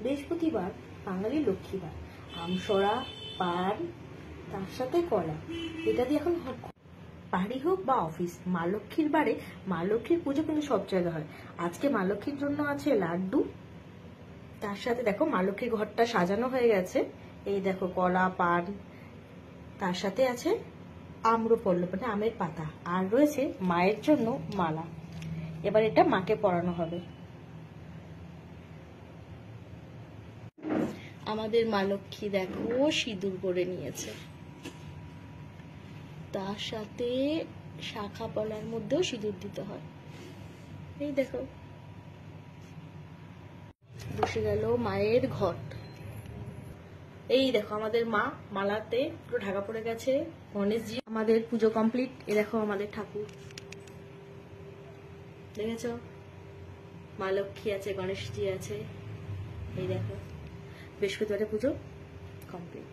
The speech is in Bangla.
বৃহস্পতিবার বাঙালির লক্ষ্মীবার, আমসরা, পান, তার সাথে কলা, এটা দিয়ে এখন বাড়ি হোক বা অফিস, মা লক্ষ্মীর বারে মা লক্ষ্মীর পুজো কিন্তু সব জায়গায় হয়। আজকে মা লক্ষ্মীর জন্য আছে লাড্ডু, তার সাথে দেখো মা লক্ষ্মীর ঘরটা সাজানো হয়ে গেছে। এই দেখো কলা, পান, তার সাথে আছে আম্রপল্লব মানে আমের পাতা, আর রয়েছে মায়ের জন্য মালা। এবার এটা মাকে পরানো হবে। আমাদের মা লক্ষ্মী দেখো সিঁদুর পরে নিয়েছে, তার সাথে শাখা পলার মধ্যেও সিঁদুর দিতে হয়। এই দেখো বসে গেল মায়ের ঘট। এই দেখো আমাদের মা মালাতে পুরো ঢাকা পড়ে গেছে। গণেশজি আমাদের পুজো কমপ্লিট। এই দেখো আমাদের ঠাকুর, দেখেছ? মা লক্ষ্মী আছে, গণেশজি আছে। এই দেখো বৃহস্পতিবারে পুজো কমপ্লিট।